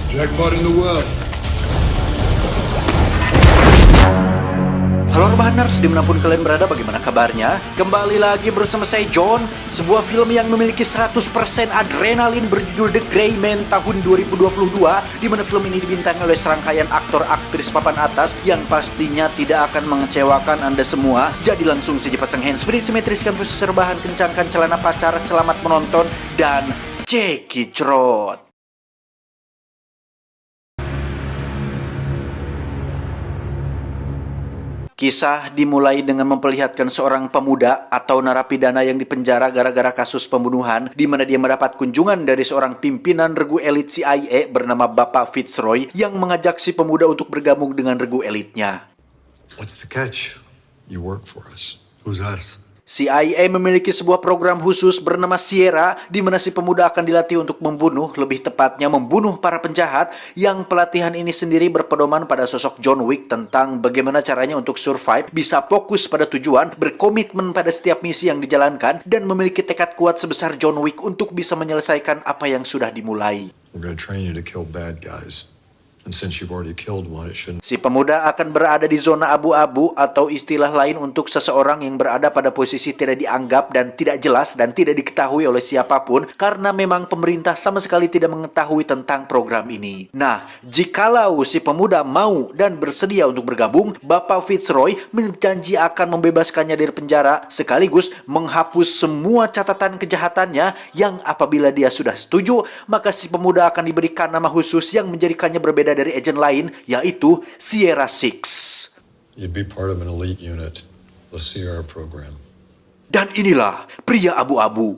Jackpot in the world. Halo Urbaners, dimanapun kalian berada, bagaimana kabarnya? Kembali lagi bersama saya John, sebuah film yang memiliki 100% adrenalin berjudul The Gray Man tahun 2022, di mana film ini dibintangi oleh serangkaian aktor aktris papan atas yang pastinya tidak akan mengecewakan Anda semua. Jadi langsung saja pasang handsfree, simetriskan posisi rebahan, kencangkan celana pacar, selamat menonton, dan cekicrot. Kisah dimulai dengan memperlihatkan seorang pemuda atau narapidana yang dipenjara gara-gara kasus pembunuhan, di mana dia mendapat kunjungan dari seorang pimpinan regu elit CIA bernama Bapak Fitzroy yang mengajak si pemuda untuk bergabung dengan regu elitnya. What's the catch? You work for us. Who's us? CIA memiliki sebuah program khusus bernama Sierra, di mana si pemuda akan dilatih untuk membunuh, lebih tepatnya membunuh para penjahat, yang pelatihan ini sendiri berpedoman pada sosok John Wick tentang bagaimana caranya untuk survive, bisa fokus pada tujuan, berkomitmen pada setiap misi yang dijalankan, dan memiliki tekad kuat sebesar John Wick untuk bisa menyelesaikan apa yang sudah dimulai. We're gonna train you to kill bad guys. And since you've already killed one, it shouldn't... Si pemuda akan berada di zona abu-abu atau istilah lain untuk seseorang yang berada pada posisi tidak dianggap dan tidak jelas dan tidak diketahui oleh siapapun, karena memang pemerintah sama sekali tidak mengetahui tentang program ini. Nah, jikalau si pemuda mau dan bersedia untuk bergabung, Bapak Fitzroy menjanji akan membebaskannya dari penjara sekaligus menghapus semua catatan kejahatannya, yang apabila dia sudah setuju, maka si pemuda akan diberikan nama khusus yang menjadikannya berbeda dari agen lain, yaitu Sierra Six. You'd be part of an elite unit, the Sierra program. Dan inilah pria abu-abu.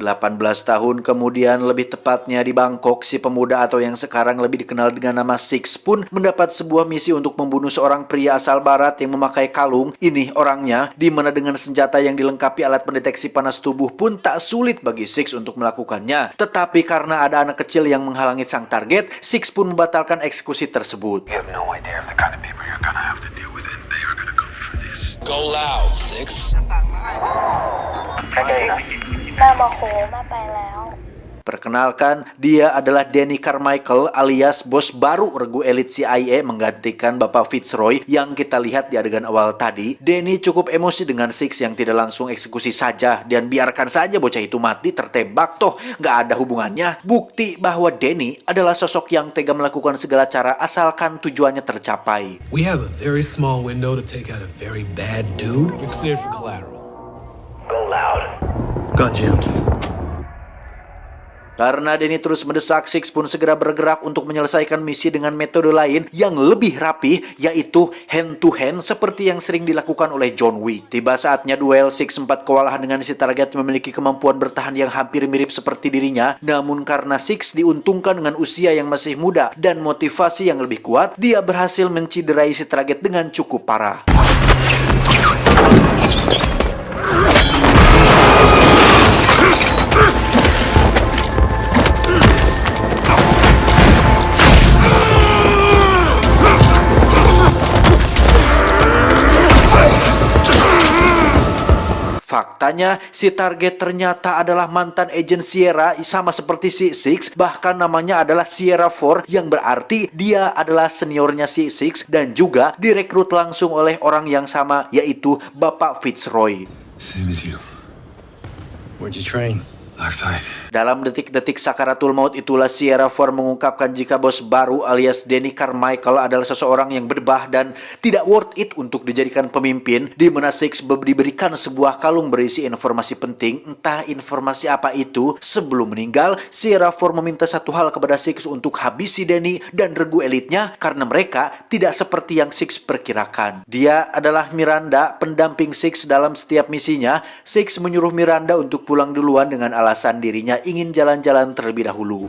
18 tahun kemudian, lebih tepatnya di Bangkok, si pemuda atau yang sekarang lebih dikenal dengan nama Six pun mendapat sebuah misi untuk membunuh seorang pria asal barat yang memakai kalung. Ini orangnya, di mana dengan senjata yang dilengkapi alat pendeteksi panas tubuh pun tak sulit bagi Six untuk melakukannya. Tetapi karena ada anak kecil yang menghalangi sang target, Six pun membatalkan eksekusi tersebut. You have no idea of the kind of people you're gonna have to deal with, and they are gonna come for this. Go loud, Six. แม่มาโคแม่ไปแล้ว Perkenalkan, dia adalah Danny Carmichael alias bos baru regu elit CIA menggantikan Bapak Fitzroy yang kita lihat di adegan awal tadi. Danny cukup emosi dengan Six yang tidak langsung eksekusi saja dan biarkan saja bocah itu mati tertembak, toh nggak ada hubungannya. Bukti bahwa Danny adalah sosok yang tega melakukan segala cara asalkan tujuannya tercapai. We have a very small window to take out a very bad dude. You're cleared for collateral. Go loud. Got jammed. Karena Danny terus mendesak, Six pun segera bergerak untuk menyelesaikan misi dengan metode lain yang lebih rapi, yaitu hand to hand seperti yang sering dilakukan oleh John Wick. Tiba saatnya duel, Six sempat kewalahan dengan si target memiliki kemampuan bertahan yang hampir mirip seperti dirinya. Namun karena Six diuntungkan dengan usia yang masih muda dan motivasi yang lebih kuat, dia berhasil menciderai si target dengan cukup parah. Faktanya, si target ternyata adalah mantan agen Sierra sama seperti si Six, bahkan namanya adalah Sierra 4, yang berarti dia adalah seniornya si Six dan juga direkrut langsung oleh orang yang sama, yaitu Bapak Fitzroy. Same as you. Where'd you train? Backside. Dalam detik-detik sakaratul maut itulah Sierra 4 mengungkapkan jika bos baru alias Danny Carmichael adalah seseorang yang berdebah dan tidak worth it untuk dijadikan pemimpin, di mana Six diberikan sebuah kalung berisi informasi penting, entah informasi apa itu. Sebelum meninggal, Sierra 4 meminta satu hal kepada Six untuk habisi Danny dan regu elitnya karena mereka tidak seperti yang Six perkirakan. Dia adalah Miranda, pendamping Six dalam setiap misinya. Six menyuruh Miranda untuk pulang duluan dengan alasan dirinya ingin jalan-jalan terlebih dahulu.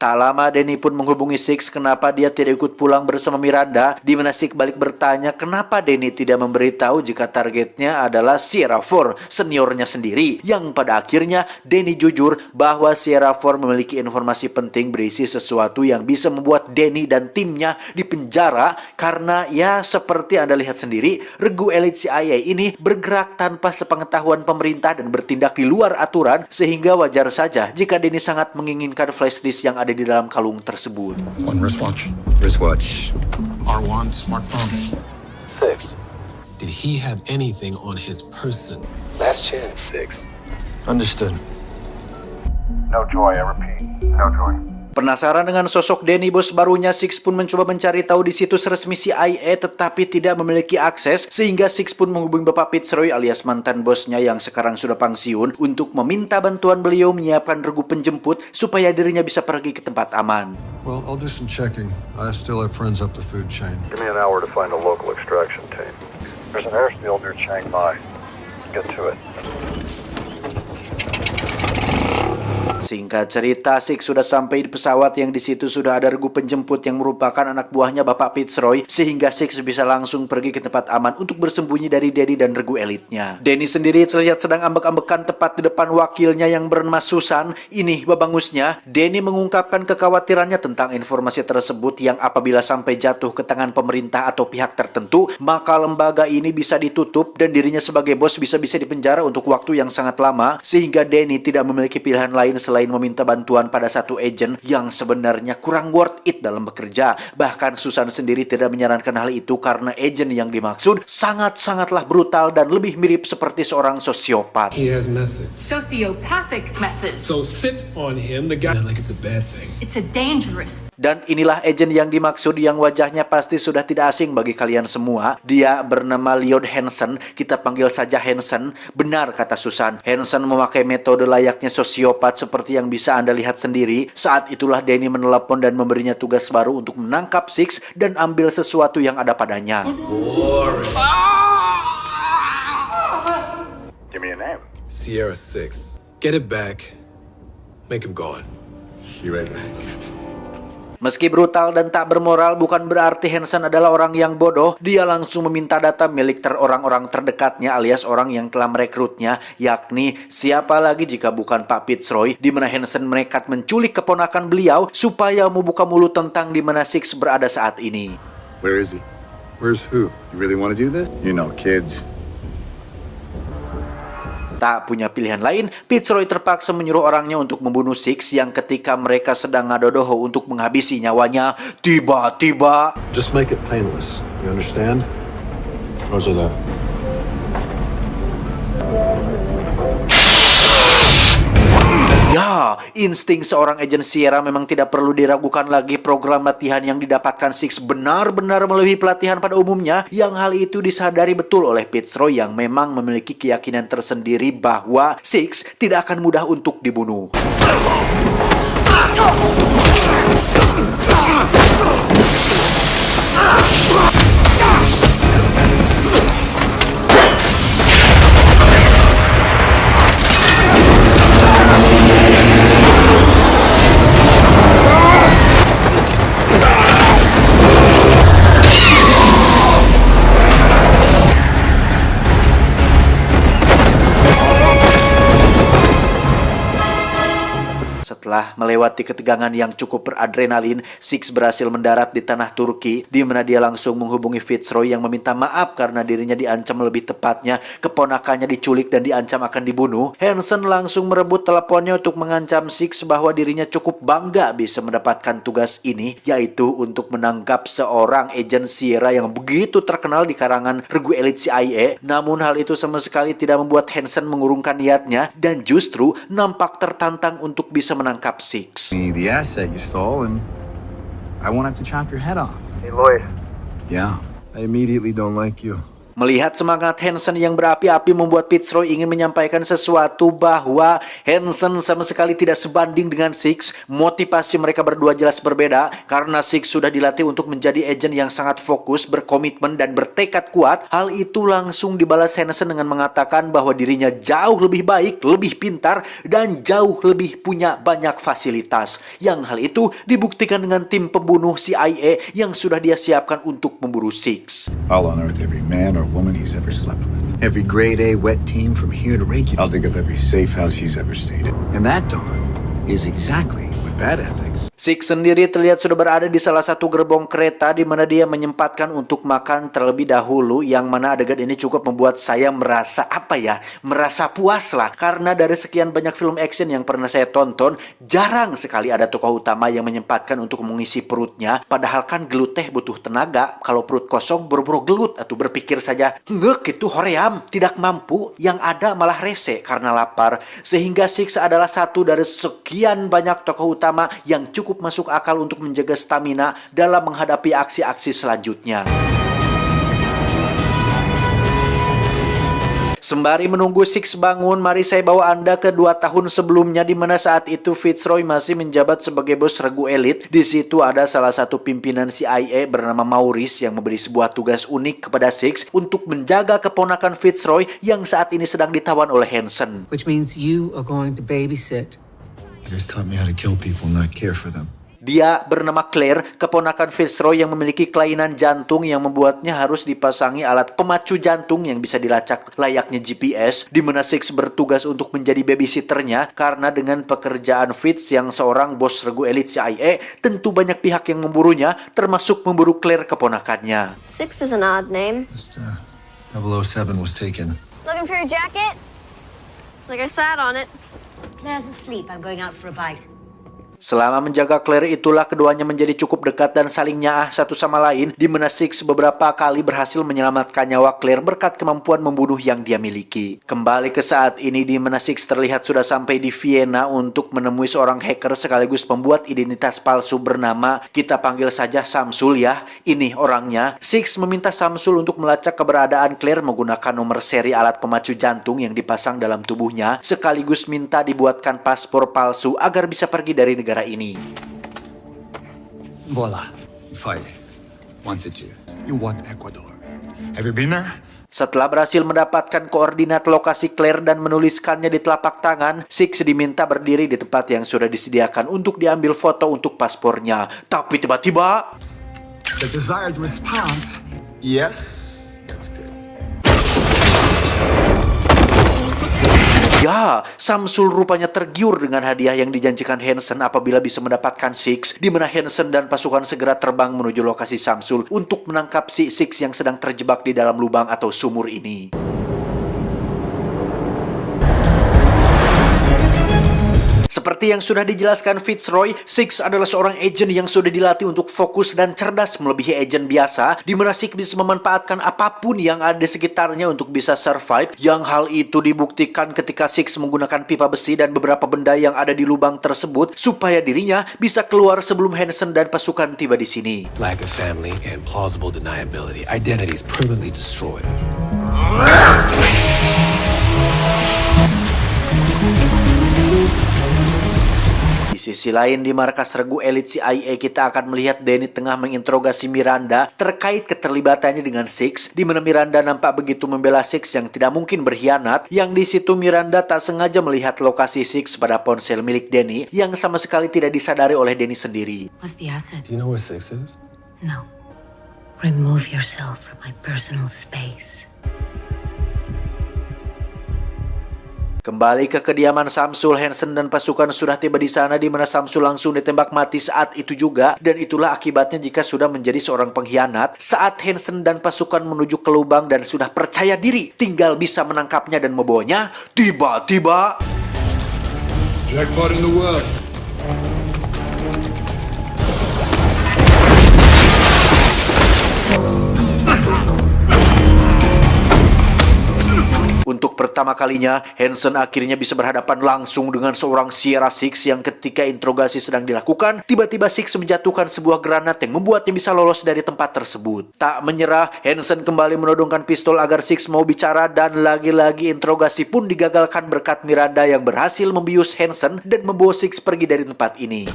Tak lama Danny pun menghubungi Six kenapa dia tidak ikut pulang bersama Miranda, di mana Six balik bertanya kenapa Danny tidak memberitahu jika targetnya adalah Sierra 4, seniornya sendiri. Yang pada akhirnya Danny jujur bahwa Sierra 4 memiliki informasi penting berisi sesuatu yang bisa membuat Danny dan timnya dipenjara karena ya seperti Anda lihat sendiri, regu elit CIA ini bergerak tanpa sepengetahuan pemerintah dan bertindak di luar aturan, sehingga wajar saja jika Danny sangat menginginkan flash disk yang ada di dalam kalung tersebut. One wristwatch. Wristwatch. R1 smartphone. 6. Did he have anything on his person? Last chance. 6. Understood. No joy, I repeat. No joy. Penasaran dengan sosok Danny bos barunya, Six pun mencoba mencari tahu di situs resmi CIA tetapi tidak memiliki akses, sehingga Six pun menghubungi Bapak Fitzroy alias mantan bosnya yang sekarang sudah pensiun untuk meminta bantuan beliau menyiapkan regu penjemput supaya dirinya bisa pergi ke tempat aman. Well, I'll do some checking. I still have friends up the food chain. Give me an hour to find a local extraction team. There's an airfield near Chiang Mai. Get to it. Singkat cerita, Six sudah sampai di pesawat yang di situ sudah ada regu penjemput yang merupakan anak buahnya Bapak Fitzroy, sehingga Six bisa langsung pergi ke tempat aman untuk bersembunyi dari Danny dan regu elitnya. Danny sendiri terlihat sedang ambek-ambekan tepat di depan wakilnya yang bernama Susan. Ini babangusnya, Danny mengungkapkan kekhawatirannya tentang informasi tersebut yang apabila sampai jatuh ke tangan pemerintah atau pihak tertentu, maka lembaga ini bisa ditutup dan dirinya sebagai bos bisa-bisa dipenjara untuk waktu yang sangat lama, sehingga Danny tidak memiliki pilihan lain selain meminta bantuan pada satu agen yang sebenarnya kurang worth it dalam bekerja. Bahkan Susan sendiri tidak menyarankan hal itu karena agen yang dimaksud sangat-sangatlah brutal dan lebih mirip seperti seorang sosiopat. He has methods. Sociopathic methods. So sit on him, the guy, like it's a bad thing. It's a dangerous. Dan inilah agen yang dimaksud yang wajahnya pasti sudah tidak asing bagi kalian semua. Dia bernama Leon Hansen, kita panggil saja Hansen. Benar kata Susan, Hansen memakai metode layaknya sosiopat seperti yang bisa Anda lihat sendiri. Saat itulah Danny menelepon dan memberinya tugas baru untuk menangkap Six dan ambil sesuatu yang ada padanya. Give me a name. Sierra 6. Get it back. Make him gone. You right back. Meski brutal dan tak bermoral, bukan berarti Hansen adalah orang yang bodoh. Dia langsung meminta data milik orang-orang terdekatnya alias orang yang telah merekrutnya, yakni siapa lagi jika bukan Pak Fitzroy, di mana Hansen menekat menculik keponakan beliau supaya membuka mulut tentang di mana Six berada saat ini. Where is he? Where's who? You really want to do this? You know, kids. Tak punya pilihan lain, Fitzroy terpaksa menyuruh orangnya untuk membunuh Six yang ketika mereka sedang ngadodoho untuk menghabisi nyawanya, tiba-tiba... Just make it painless. You understand? Roger that. Ya, insting seorang agen Sierra memang tidak perlu diragukan lagi. Program latihan yang didapatkan Six benar-benar melebihi pelatihan pada umumnya, yang hal itu disadari betul oleh Fitzroy yang memang memiliki keyakinan tersendiri bahwa Six tidak akan mudah untuk dibunuh. Setelah melewati ketegangan yang cukup beradrenalin, Six berhasil mendarat di tanah Turki, di mana dia langsung menghubungi Fitzroy yang meminta maaf karena dirinya diancam, lebih tepatnya keponakannya diculik dan diancam akan dibunuh. Hansen langsung merebut teleponnya untuk mengancam Six bahwa dirinya cukup bangga bisa mendapatkan tugas ini, yaitu untuk menangkap seorang agen Sierra yang begitu terkenal di karangan regu elit CIA. Namun hal itu sama sekali tidak membuat Hansen mengurungkan niatnya dan justru nampak tertantang untuk bisa menangkap Six. The asset you stole, and I won't have to chop your head off. Hey, Lloyd. Yeah. I immediately don't like you. Melihat semangat Hansen yang berapi-api membuat Fitzroy ingin menyampaikan sesuatu bahwa Hansen sama sekali tidak sebanding dengan Six. Motivasi mereka berdua jelas berbeda karena Six sudah dilatih untuk menjadi agen yang sangat fokus, berkomitmen, dan bertekad kuat. Hal itu langsung dibalas Hansen dengan mengatakan bahwa dirinya jauh lebih baik, lebih pintar, dan jauh lebih punya banyak fasilitas. Yang hal itu dibuktikan dengan tim pembunuh CIA yang sudah dia siapkan untuk memburu Six. I'll unearth every man or woman he's ever slept with. Every grade A wet team from here to Reykjavik. I'll dig up every safe house he's ever stayed in. And that, Dawn, is exactly what bad ethics. Six sendiri terlihat sudah berada di salah satu gerbong kereta di mana dia menyempatkan untuk makan terlebih dahulu, yang mana adegan ini cukup membuat saya merasa merasa puas lah, karena dari sekian banyak film action yang pernah saya tonton, jarang sekali ada tokoh utama yang menyempatkan untuk mengisi perutnya, padahal kan gelut teh butuh tenaga. Kalau perut kosong buru-buru gelut atau berpikir saja ngek itu hoream, tidak mampu, yang ada malah rese karena lapar. Sehingga Six adalah satu dari sekian banyak tokoh utama yang cukup masuk akal untuk menjaga stamina dalam menghadapi aksi-aksi selanjutnya. Sembari menunggu Six bangun, mari saya bawa Anda ke 2 tahun sebelumnya, di mana saat itu Fitzroy masih menjabat sebagai bos regu elit. Di situ ada salah satu pimpinan CIA bernama Maurice yang memberi sebuah tugas unik kepada Six untuk menjaga keponakan Fitzroy yang saat ini sedang ditawan oleh Hansen. Which means you are going to babysit. You guys taught me how to kill people, not care for them. Dia bernama Claire, keponakan Fitzroy yang memiliki kelainan jantung yang membuatnya harus dipasangi alat pemacu jantung yang bisa dilacak layaknya GPS, di mana Six bertugas untuk menjadi babysitternya karena dengan pekerjaan Fitz yang seorang bos regu elit CIA, tentu banyak pihak yang memburunya, termasuk memburu Claire keponakannya. Six is an odd name. Just, 007 was taken. Looking for your jacket? It's like I sat on it. Claire's asleep. I'm going out for a bite. Selama menjaga Claire itulah keduanya menjadi cukup dekat dan saling nyaah satu sama lain, di mana Six beberapa kali berhasil menyelamatkan nyawa Claire berkat kemampuan membunuh yang dia miliki. Kembali ke saat ini di mana Six terlihat sudah sampai di Vienna untuk menemui seorang hacker sekaligus pembuat identitas palsu bernama, kita panggil saja Samsul ya, ini orangnya. Six meminta Samsul untuk melacak keberadaan Claire menggunakan nomor seri alat pemacu jantung yang dipasang dalam tubuhnya, sekaligus minta dibuatkan paspor palsu agar bisa pergi dari negara ini. Voila. You fired. Wanted you. You want Ecuador. Have you been there? Setelah berhasil mendapatkan koordinat lokasi Claire dan menuliskannya di telapak tangan, Six diminta berdiri di tempat yang sudah disediakan untuk diambil foto untuk paspornya. Tapi tiba-tiba, The desired response. Yes. That's good. ya, Samsul rupanya tergiur dengan hadiah yang dijanjikan Hansen apabila bisa mendapatkan Six, di mana Hansen dan pasukan segera terbang menuju lokasi Samsul untuk menangkap si Six yang sedang terjebak di dalam lubang atau sumur ini. Seperti yang sudah dijelaskan Fitzroy, Six adalah seorang agen yang sudah dilatih untuk fokus dan cerdas melebihi agen biasa, di mana Six bisa memanfaatkan apapun yang ada di sekitarnya untuk bisa survive. Yang hal itu dibuktikan ketika Six menggunakan pipa besi dan beberapa benda yang ada di lubang tersebut supaya dirinya bisa keluar sebelum Hansen dan pasukan tiba di sini. Lack of family and plausible deniability. Identity is permanently destroyed. Di sisi lain, di markas regu elit CIA kita akan melihat Danny tengah menginterogasi Miranda terkait keterlibatannya dengan Six, di mana Miranda nampak begitu membela Six yang tidak mungkin berkhianat. Yang di situ Miranda tak sengaja melihat lokasi Six pada ponsel milik Danny yang sama sekali tidak disadari oleh Danny sendiri. What's the asset? Do you know where Six is? No. Remove yourself from my personal space. Kembali ke kediaman Samsul, Hansen dan pasukan sudah tiba di sana, di mana Samsul langsung ditembak mati saat itu juga, dan itulah akibatnya jika sudah menjadi seorang pengkhianat. Saat Hansen dan pasukan menuju ke lubang dan sudah percaya diri tinggal bisa menangkapnya dan membawanya, tiba-tiba Jackpot in the world. untuk pertama kalinya, Hansen akhirnya bisa berhadapan langsung dengan seorang Sierra Six yang ketika interogasi sedang dilakukan, tiba-tiba Six menjatuhkan sebuah granat yang membuatnya bisa lolos dari tempat tersebut. Tak menyerah, Hansen kembali menodongkan pistol agar Six mau bicara dan lagi-lagi interogasi pun digagalkan berkat Miranda yang berhasil membius Hansen dan membawa Six pergi dari tempat ini.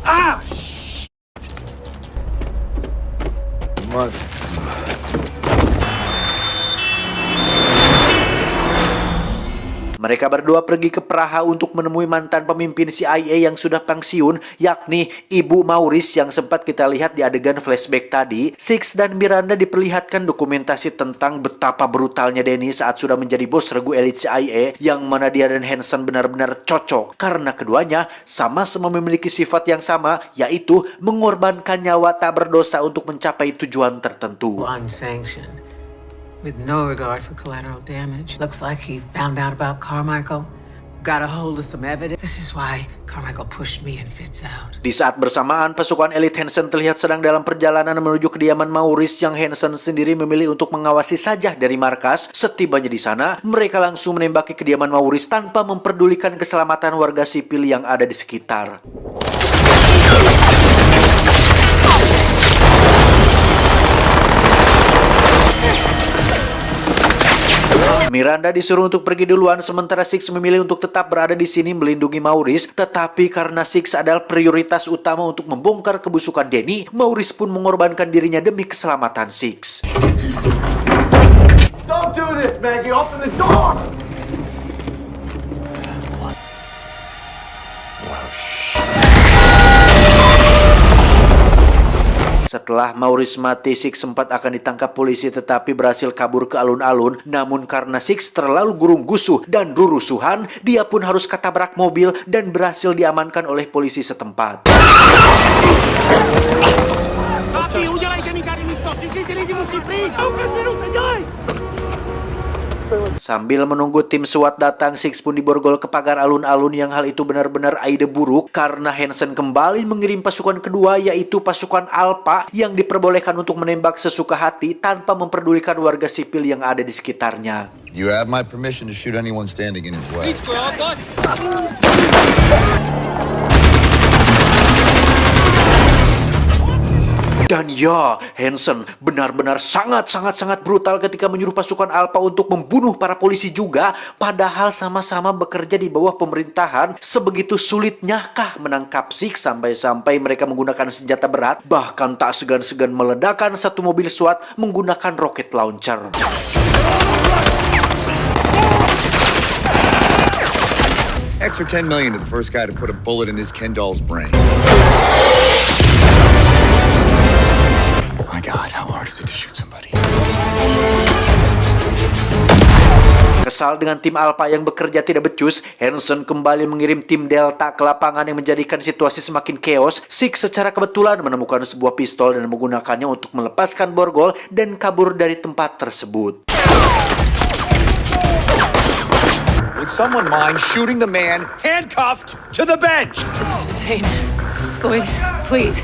Mereka berdua pergi ke Praha untuk menemui mantan pemimpin CIA yang sudah pensiun, yakni Ibu Maurice yang sempat kita lihat di adegan flashback tadi. Six dan Miranda diperlihatkan dokumentasi tentang betapa brutalnya Danny saat sudah menjadi bos regu elit CIA, yang mana dia dan Hansen benar-benar cocok karena keduanya sama-sama memiliki sifat yang sama, yaitu mengorbankan nyawa tak berdosa untuk mencapai tujuan tertentu. Unsanctioned. With no regard for collateral damage. Looks like he found out about Carmichael. Got a hold of some evidence. This is why Carmichael pushed me and Fitz out. Di saat bersamaan, pasukan elit Hansen terlihat sedang dalam perjalanan menuju kediaman Maurice yang Hansen sendiri memilih untuk mengawasi saja dari markas. Setibanya di sana, mereka langsung menembaki kediaman Maurice tanpa memperdulikan keselamatan warga sipil yang ada di sekitar. Miranda disuruh untuk pergi duluan, sementara Six memilih untuk tetap berada di sini melindungi Maurice. Tetapi karena Six adalah prioritas utama untuk membongkar kebusukan Danny, Maurice pun mengorbankan dirinya demi keselamatan Six. Don't do this, Maggie. Open the door. Setelah Maurice mati, Six sempat akan ditangkap polisi tetapi berhasil kabur ke alun-alun. Namun karena Six terlalu gurung gusuh dan rurusuhan, dia pun harus ketabrak mobil dan berhasil diamankan oleh polisi setempat. Sambil menunggu tim SWAT datang, Six pun diborgol ke pagar alun-alun yang hal itu benar-benar ide buruk karena Hansen kembali mengirim pasukan kedua, yaitu pasukan Alpha yang diperbolehkan untuk menembak sesuka hati tanpa memperdulikan warga sipil yang ada di sekitarnya. You have my permission to shoot anyone standing in his way. Dan ya, Hansen benar-benar sangat brutal ketika menyuruh pasukan Alpha untuk membunuh para polisi juga, padahal sama-sama bekerja di bawah pemerintahan. Sebegitu sulitnyakah menangkap Six sampai-sampai mereka menggunakan senjata berat, bahkan tak segan-segan meledakkan satu mobil SWAT menggunakan rocket launcher. Extra $10 million to the first guy to put a bullet in this Ken doll's brain. My God, how hard is it to shoot somebody? Kesal dengan tim Alpha yang bekerja tidak becus, Hansen kembali mengirim tim Delta ke lapangan yang menjadikan situasi semakin chaos. Six secara kebetulan menemukan sebuah pistol dan menggunakannya untuk melepaskan borgol dan kabur dari tempat tersebut. Would someone mind shooting the man handcuffed to the bench? This is insane. Lloyd, please.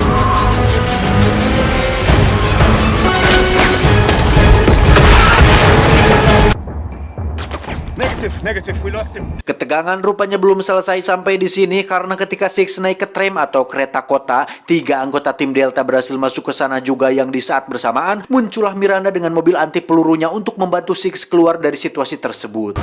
Negative, we lost him. Ketegangan rupanya belum selesai sampai di sini karena ketika Six naik ke tram atau kereta kota, 3 anggota tim Delta berhasil masuk ke sana juga, yang di saat bersamaan muncullah Miranda dengan mobil anti pelurunya untuk membantu Six keluar dari situasi tersebut.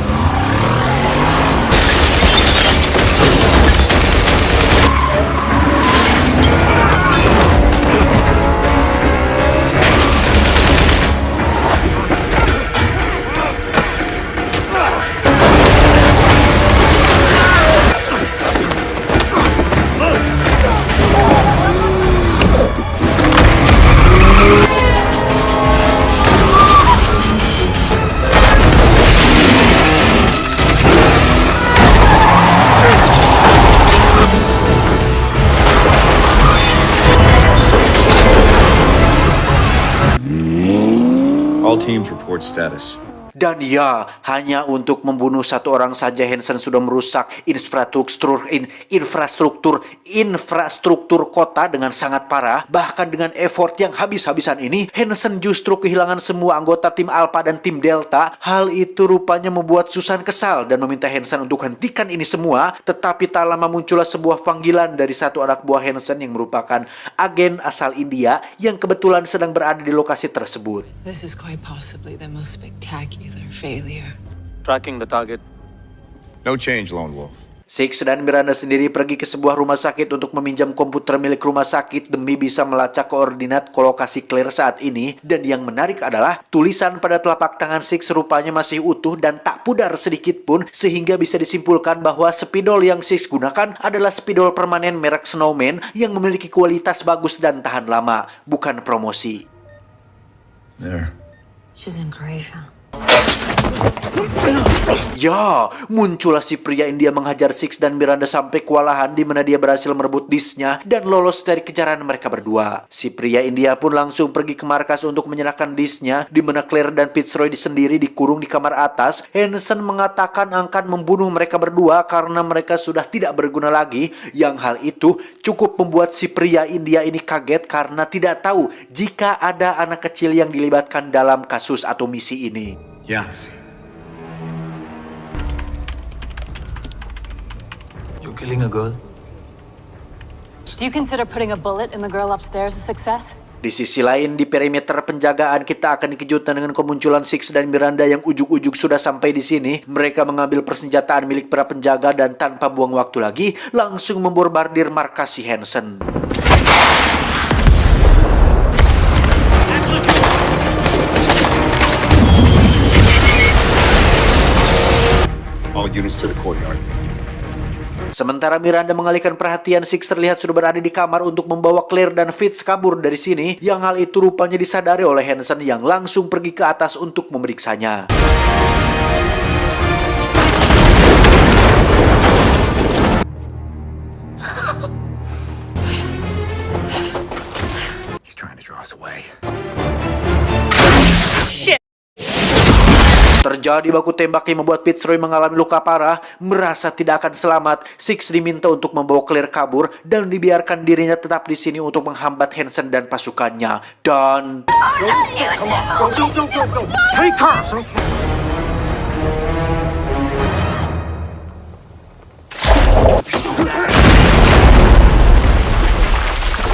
All teams report status. Dan ya, hanya untuk membunuh satu orang saja Hansen sudah merusak infrastruktur kota dengan sangat parah. Bahkan dengan effort yang habis-habisan ini, Hansen justru kehilangan semua anggota tim Alpha dan tim Delta. Hal itu rupanya membuat Susan kesal dan meminta Hansen untuk hentikan ini semua. Tetapi tak lama muncullah sebuah panggilan dari satu anak buah Hansen yang merupakan agen asal India yang kebetulan sedang berada di lokasi tersebut. This is quite possibly the most spectacular failure. Tracking the target. No change, Lone Wolf. Six dan Miranda sendiri pergi ke sebuah rumah sakit untuk meminjam komputer milik rumah sakit demi bisa melacak koordinat lokasi Claire saat ini. Dan yang menarik adalah tulisan pada telapak tangan Six rupanya masih utuh dan tak pudar sedikit pun, sehingga bisa disimpulkan bahwa spidol yang Six gunakan adalah spidol permanen merek Snowman yang memiliki kualitas bagus dan tahan lama, bukan promosi. There. She's in Croatia. Ya, muncullah si pria India menghajar Six dan Miranda sampai kewalahan, di mana dia berhasil merebut disnya dan lolos dari kejaran mereka berdua. Si pria India pun langsung pergi ke markas untuk menyerahkan disnya, di mana Claire dan Fitzroy sendiri dikurung di kamar atas. Hansen mengatakan akan membunuh mereka berdua karena mereka sudah tidak berguna lagi. Yang hal itu cukup membuat si pria India ini kaget karena tidak tahu jika ada anak kecil yang dilibatkan dalam kasus atau misi ini. Yahtzee. You're killing a girl? Do you consider putting a bullet in the girl upstairs a success? Di sisi lain, di perimeter penjagaan kita akan dikejutkan dengan kemunculan Six dan Miranda yang ujuk-ujuk sudah sampai di sini. Mereka mengambil persenjataan milik para penjaga dan tanpa buang waktu lagi, langsung membombardir markas si Hansen. All units to the courtyard. Sementara Miranda mengalihkan perhatian, Six terlihat sudah berada di kamar untuk membawa Claire dan Fitz kabur dari sini. Yang hal itu rupanya disadari oleh Hansen yang langsung pergi ke atas untuk memeriksanya. He's trying to draw us away. Terjadi baku tembak yang membuat Fitzroy mengalami luka parah. Merasa tidak akan selamat, Six diminta untuk membawa Claire kabur dan dibiarkan dirinya tetap di sini untuk menghambat Hansen dan pasukannya. Dan Take her.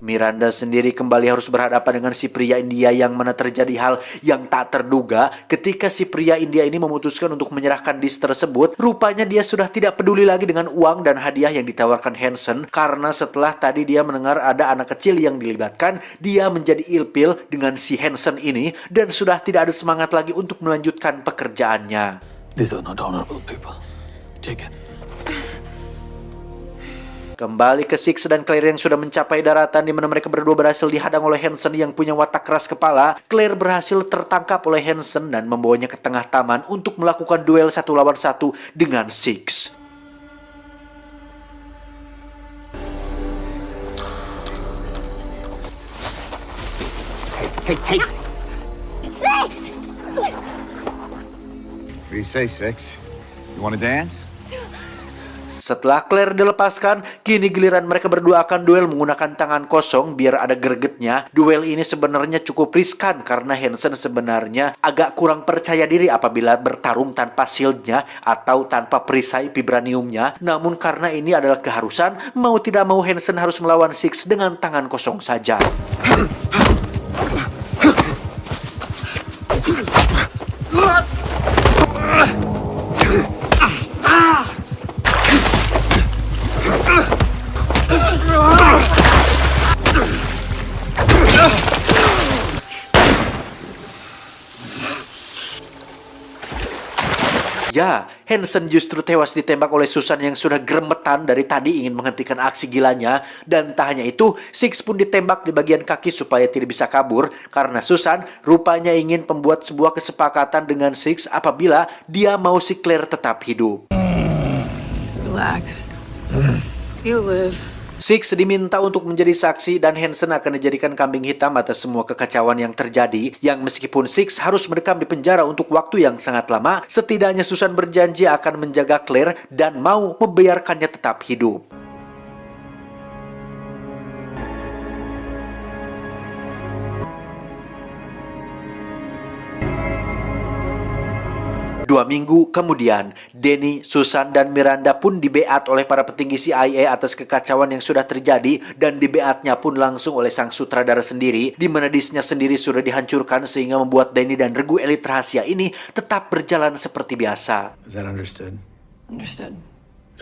Miranda sendiri kembali harus berhadapan dengan si pria India, yang mana terjadi hal yang tak terduga ketika si pria India ini memutuskan untuk menyerahkan dis tersebut. Rupanya dia sudah tidak peduli lagi dengan uang dan hadiah yang ditawarkan Hansen, karena setelah tadi dia mendengar ada anak kecil yang dilibatkan, dia menjadi ilpil dengan si Hansen ini dan sudah tidak ada semangat lagi untuk melanjutkan pekerjaannya. These are not honorable people. Take it. Kembali ke Six dan Claire yang sudah mencapai daratan, di mana mereka berdua berhasil dihadang oleh Hansen yang punya watak keras kepala. Claire berhasil tertangkap oleh Hansen dan membawanya ke tengah taman untuk melakukan duel 1 lawan 1 dengan Six. Hey. Six! What do you say, Six? You want to dance? Setelah Claire dilepaskan, kini giliran mereka berdua akan duel menggunakan tangan kosong biar ada gregetnya. Duel ini sebenarnya cukup riskan karena Hansen sebenarnya agak kurang percaya diri apabila bertarung tanpa shieldnya atau tanpa perisai vibraniumnya. Namun karena ini adalah keharusan, mau tidak mau Hansen harus melawan Six dengan tangan kosong saja. Ya, Hansen justru tewas ditembak oleh Susan yang sudah geremetan dari tadi ingin menghentikan aksi gilanya. Dan tak hanya itu, Six pun ditembak di bagian kaki supaya tidak bisa kabur, karena Susan rupanya ingin membuat sebuah kesepakatan dengan Six apabila dia mau si Claire tetap hidup. Relax. You live. Six diminta untuk menjadi saksi dan Hansen akan dijadikan kambing hitam atas semua kekacauan yang terjadi, yang meskipun Six harus mendekam di penjara untuk waktu yang sangat lama, setidaknya Susan berjanji akan menjaga Claire dan mau membiarkannya tetap hidup. Dua minggu kemudian, Danny, Susan, dan Miranda pun dibeat oleh para petinggi CIA atas kekacauan yang sudah terjadi, dan dibeatnya pun langsung oleh sang sutradara sendiri, di mana Disney sendiri sudah dihancurkan sehingga membuat Danny dan regu elit rahasia ini tetap berjalan seperti biasa. Is that understood? Understood.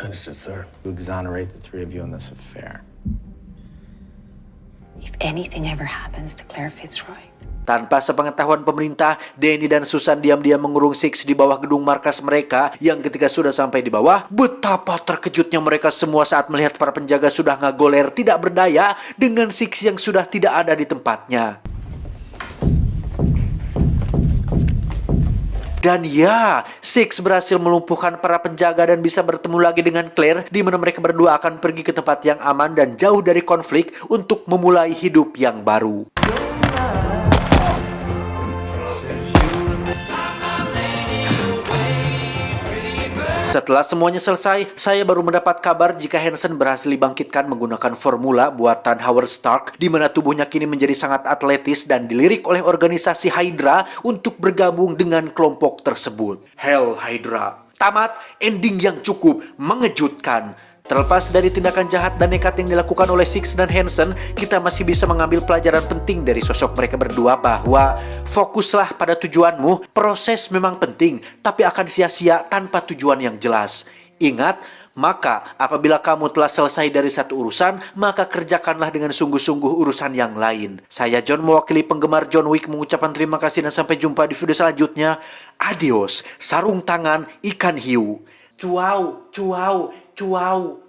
Understood, sir. To exonerate the three of you in this affair. If anything ever happens to Claire Fitzroy, tanpa sepengetahuan pemerintah, Danny dan Susan diam-diam mengurung Six di bawah gedung markas mereka, yang ketika sudah sampai di bawah, betapa terkejutnya mereka semua saat melihat para penjaga sudah ngagoler tidak berdaya dengan Six yang sudah tidak ada di tempatnya. Dan ya, Six berhasil melumpuhkan para penjaga dan bisa bertemu lagi dengan Claire, di mana mereka berdua akan pergi ke tempat yang aman dan jauh dari konflik untuk memulai hidup yang baru. Setelah semuanya selesai, saya baru mendapat kabar jika Hansen berhasil dibangkitkan menggunakan formula buatan Howard Stark, di mana tubuhnya kini menjadi sangat atletis dan dilirik oleh organisasi Hydra untuk bergabung dengan kelompok tersebut. Hell Hydra. Tamat, ending yang cukup mengejutkan. Terlepas dari tindakan jahat dan nekat yang dilakukan oleh Six dan Hansen, kita masih bisa mengambil pelajaran penting dari sosok mereka berdua bahwa fokuslah pada tujuanmu, proses memang penting, tapi akan sia-sia tanpa tujuan yang jelas. Ingat, maka apabila kamu telah selesai dari satu urusan, maka kerjakanlah dengan sungguh-sungguh urusan yang lain. Saya John, mewakili penggemar John Wick, mengucapkan terima kasih dan sampai jumpa di video selanjutnya. Adios, sarung tangan ikan hiu. Cuau, cuau, cuau.